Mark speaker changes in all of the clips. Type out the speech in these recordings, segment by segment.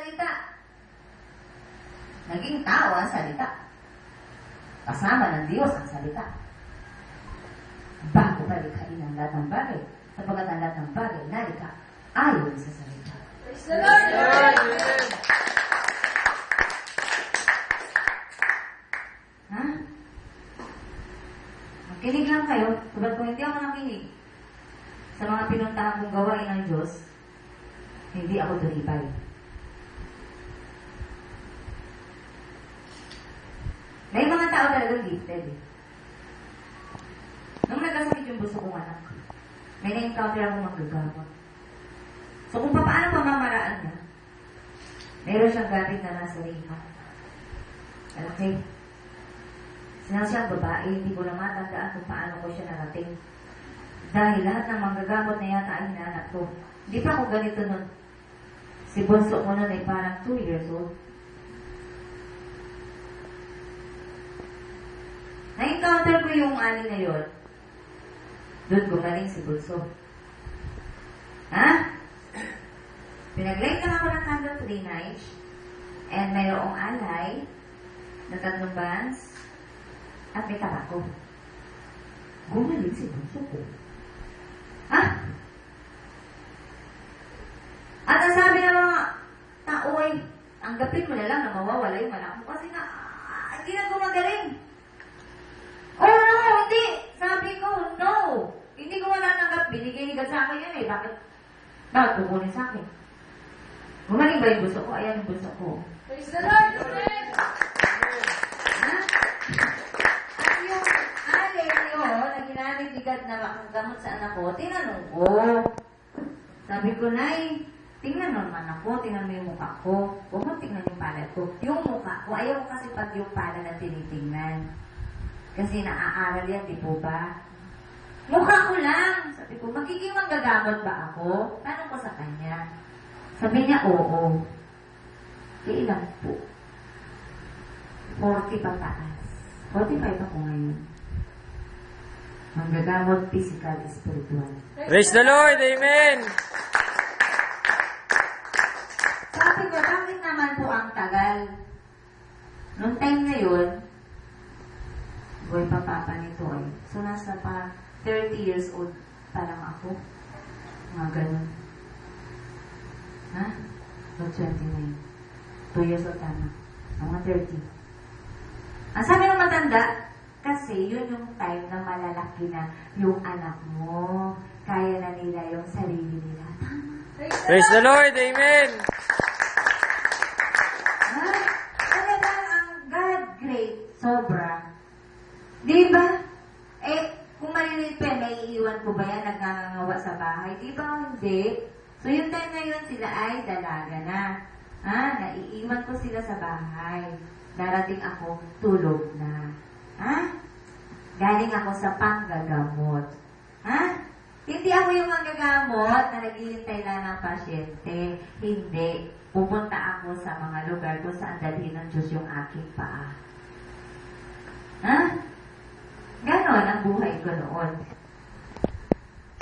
Speaker 1: salita. Naging tao ang salita. Kasama ng Diyos ang salita. Bago palikhain ang lahat ng bagay, sapagkat ang lahat ng bagay nalikha ayon sa salita.
Speaker 2: Praise the Lord!
Speaker 1: Ha? Makinig lang kayo. Sabat kung hindi ako nakinig sa mga pinuntahan kong gawain ng Diyos, hindi ako tulipay. May mga tao talagang gifted eh. Nung nagkasakit yung buso kong anak, may na-encounter akong magagamot. So kung paano pamamaraan niya, meron siyang gamit na nasa riha. Okay? Sinang siyang babae, hindi ko na matandaan kung paano ko siya narating. Dahil lahat ng manggagamot na yata ay hinahanap ko. Hindi pa ako ganito nun. Si bunso ko nun ay parang 2 years old. Na-encounter ko yung ali na yun. Doon gumaling si bunso. Ha? Pinag-light lang ako ng candle 3 nights. And mayroong alay na 3 bands at may tabako. Gumaling si bunso ko. Ha? At ang sabi ng mga tao ay, anggapin mo na lang na mawawala yung anak mo kasi nga, hindi na gumagaling. Oh no, hindi. Sabi ko, no. Hindi ko mananggap. Binigay ni God sa akin yan eh. Bakit kukunin sa akin? Gumaling ba yung buso ko? Ayan yung buso ko.
Speaker 2: Praise the Lord!
Speaker 1: Ha? At yung alay yun, na ginamit ni God na makagamot sa anak ko, tinanong ko. Sabi ko, Nay, tingnan mo naman ako, tingnan mo yung mukha ko. Huwag mo tingnan yung palad ko. Yung mukha ko, ayaw ko kasi pag yung palad na tinitingnan. Kasi naaaral yan, di po ba? Mukha ko lang. Sabi ko, magiging manggagamot ba ako? Tanong ko sa kanya. Sabi niya, oo. Ilan po? 40 pataas. 45 ako ngayon. Manggagamot, physical, spiritual.
Speaker 3: Praise the Lord! Amen!
Speaker 1: Sabi ko, bakit naman po ang tagal? Noong time na yun, boy pa papa nito eh. So, nasa pa 30 years old pa lang ako. Mga ganun. Ha? No, 29. 2 years old tama. Mga 30. Ang sabi ng matanda, kasi yun yung time na malalaki na yung anak mo. Kaya na nila yung sarili nila. Tama.
Speaker 3: Praise the Lord! Amen!
Speaker 1: Ha? Talagang ang God great, sobra. Di ba? Eh, kung maliliit pa, may iiwan ko ba yan nagngangawa sa bahay? Di ba? Hindi. So, yung time na yun, sila ay dalaga na. Ha? Naiiwan ko sila sa bahay. Darating ako, tulog na. Ha? Galing ako sa panggagamot. Ha? Hindi ako yung manggagamot na naghihintay lang ng pasyente. Hindi. Pupunta ako sa mga lugar kung saan dalhin ng Diyos yung aking paa. Ha? Ganon ang buhay ko noon.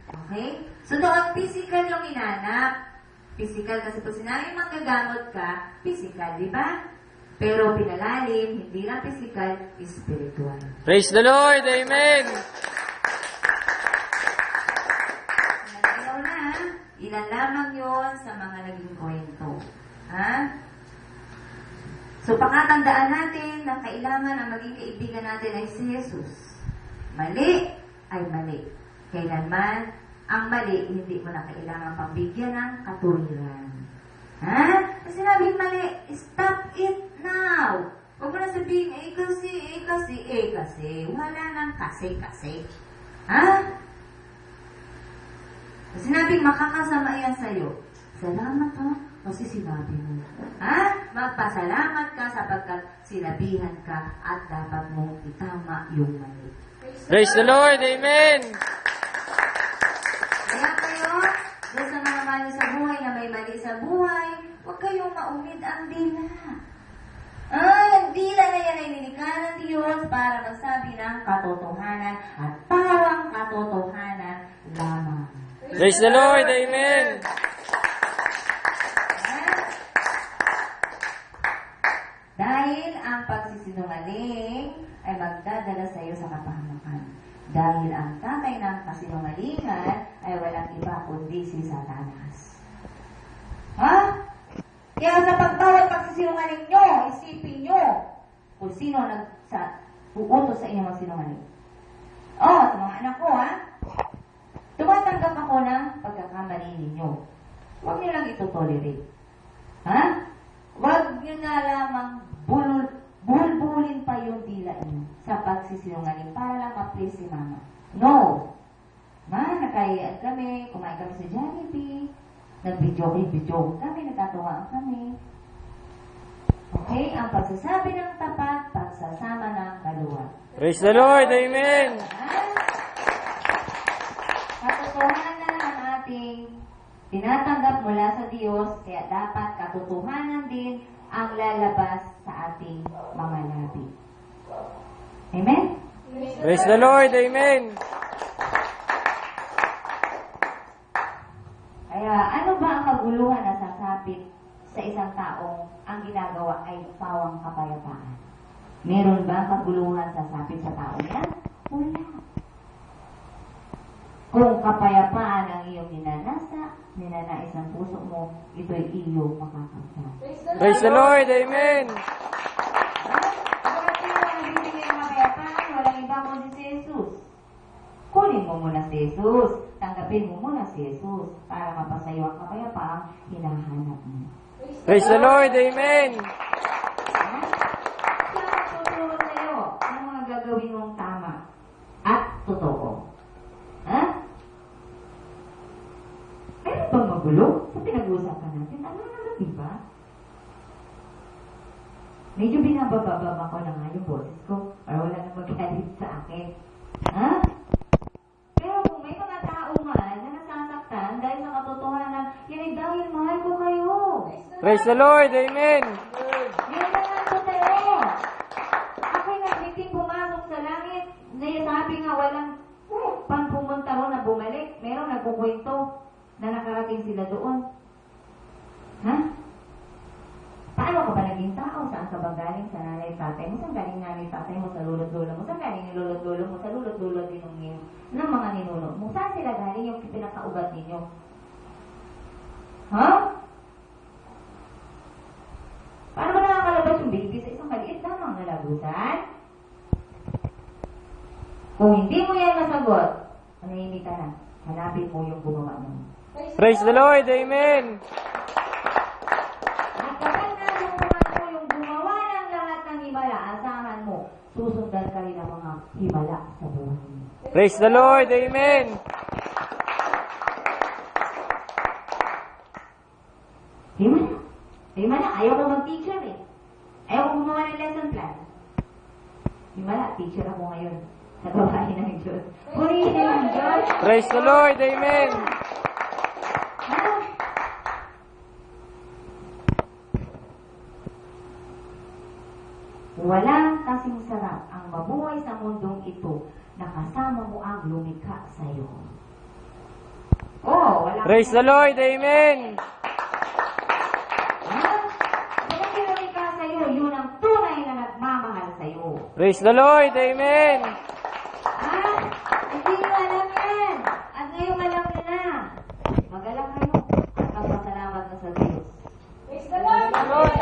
Speaker 1: Okay? So doon, physical yung inanap. Physical kasi pag sinabi manggagamot ka, physical, di ba? Pero pinalalim, hindi lang physical, spiritual.
Speaker 3: Praise the Lord! Amen!
Speaker 1: Nalayaw na, ilan lamang yun sa mga naging kwento. Ha? So, pakatandaan natin na kailangan ang maging kaibigan natin ay si Jesus. Mali ay mali. Kailanman, ang mali, hindi mo na kailangan pambigyan ng katuwiran. Ha? Kasi sinabing mali, stop it now. Huwag mo na sabihin, kasi. Wala nang kasi. Ha? Kasi sinabing makakasama yan sa'yo. Salamat ha, kasi sinabi mo. Ha? Magpasalamat ka sapagkat sinabihan ka at dapat mong itama yung mali.
Speaker 3: Praise the Lord! Amen!
Speaker 1: Kaya kayo, doon sa mga mali sa buhay na may mali sa buhay, huwag kayong maumid ang dila. Ang dila na yan ay nilikha ng Diyos para magsabi ng katotohanan at pawang katotohanan lamang.
Speaker 3: Praise the Lord! Amen!
Speaker 1: ang pagsisinungaling ay magdadala sa iyo sa kapahamakan. Dahil ang tatay ng kasinungalingan ay walang iba kundi si Satanas. Ha? Kaya sa pagbawat pagsisinungaling nyo, isipin nyo kung sino uutos sa inyo magsinungaling. Sa mga anak ko, ha? Tumatanggap ako ng pagkakamali ninyo. Huwag nyo lang ito-tolerate. Ha? Huwag nyo na lamang bulbulin pa yung dila nyo sa pagsisinungaling para lang ma-please si mama. No! Nakayaan kami, kumain kami sa Jollibee, nag-video kami, nagtatuwaan kami. Okay? Ang pagsasabi ng tapat, pagsasama ng kaluwag.
Speaker 3: Praise the Lord. Amen.
Speaker 1: Katotohanan ang ating tinatanggap mula sa Diyos, kaya dapat katotohanan din ang lalabas sa ating mga labi. Amen?
Speaker 3: Praise the Lord. Amen.
Speaker 1: Kaya ano ba ang kaguluhan na sasapit sa isang taong ang ginagawa ay pawang kapayapaan? Meron ba ang kaguluhan sasapit sa taong yan? Wala. Kung kapayapaan ang iyong ninanais ng puso mo, ito'y iyong makakasal.
Speaker 3: Praise the Lord. Amen.
Speaker 1: Bakit yung nagbibigay ng kapayapaan? Walang iba kundi si Jesus. Kunin mo muna si Jesus. Tanggapin mo muna si Jesus para mapasayo ang kapayapaang hinahanap mo.
Speaker 3: Praise the Lord. Amen.
Speaker 1: Siya magtuturo sa'yo ang mga gagawin mong tama at totoo. Ha? Meron bang magulo? Sa pinag-uusapan natin, ano naman diba? Medyo binabababa ko na nga yung boses ko para wala na magalit sa akin. Ha? Pero kung may mga tao man na nasasaktan dahil sa katotohanan, yan ay dahil mahal ko kayo.
Speaker 3: Praise the Lord. Amen.
Speaker 1: Yan na nga totoo. Ako'y nagbiting pumasok sa langit. Sabi nga walang pang pumunta ro na bumalik. Meron nagkukwento na nakarating sila doon. Ha? Paano ka ba naging tao? Saan ka ba galing? Sa nanay tatay mo? Saan galing nanay tatay mo? Sa lulot-lulo mo? Saan galing yung lulot-lulo mo? Sa lulot-lulo din ng mga ninuno mo? Saan sila galing yung pinakaubat ninyo? Ha? Paano ba nakakalabas yung baby sa isang maliit lamang na lagusan? Kung hindi mo yan nasagot, manahimik ka na. Hanapin mo yung gumawa mo.
Speaker 3: Praise the Lord. Amen.
Speaker 1: At kapag naguguman mo yung gumawa ng lahat ng himala, asahan mo, susundan ka rin ang mga himala sa buhay mo.
Speaker 3: Praise the Lord. Amen.
Speaker 1: Himala. Himala. Ayaw ko mag-teacher eh. Ayaw ko gumawa ng lesson plan. Himala. Teacher ako ngayon. Sa babae ng Diyos. Purihin ng Diyos.
Speaker 3: Praise the Lord. Amen.
Speaker 1: Walang kasing sarap ang mabuhay sa mundong ito na kasama mo ang lumikha sa iyo. Wala.
Speaker 3: Praise the Lord. Amen.
Speaker 1: Walang lumikha sa iyo, yun ang tunay na nagmamahal sa iyo.
Speaker 3: Praise the Lord. Amen.
Speaker 1: Hindi nyo alam yan. At ngayon alam nyo na. Magalang kayo at magpasalamat na sa Diyos.
Speaker 2: Praise the Lord!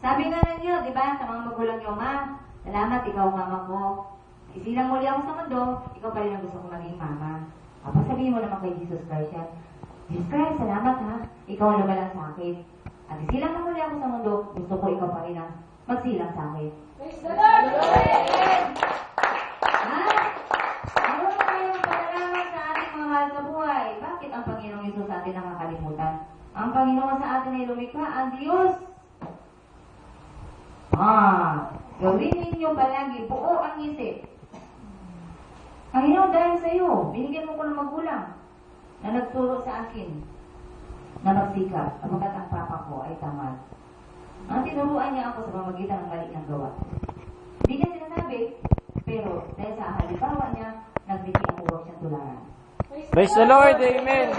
Speaker 1: Sabi nga ninyo, di ba, sa mga magulang nyo, Ma, salamat, ikaw mama ko. Isilang muli ako sa mundo, ikaw pa rin ang gusto kong maging mama. Sabihin mo naman kay Jesus Christ yan. Jesus Christ, salamat ha, ikaw ang lumalang sa akin. At isilang mo muli ako sa mundo, gusto ko ikaw pa rin ang magsilang sa akin.
Speaker 2: Praise the Lord!
Speaker 1: Ha? Ano ba kayong pasalamat sa ating mga mahal sa buhay? Bakit ang Panginoong Yesus sa atin nakakalimutan? Ang Panginoon sa atin ay lumikha, ang Diyos. Gawin ninyo palagi, buo ang isip. Panginoon, dahil sa iyo, binigyan mo ko ng magulang na nagturo sa akin na magsikap, abagat ang papa ko ay tamad. Ang tinuruan niya ako sa pamamagitan ng mali ng gawa. Hindi niya sinasabi, pero dahil sa halimbawa niya, nagbigay ako huwag siyang tularan.
Speaker 3: Praise the Lord. Amen.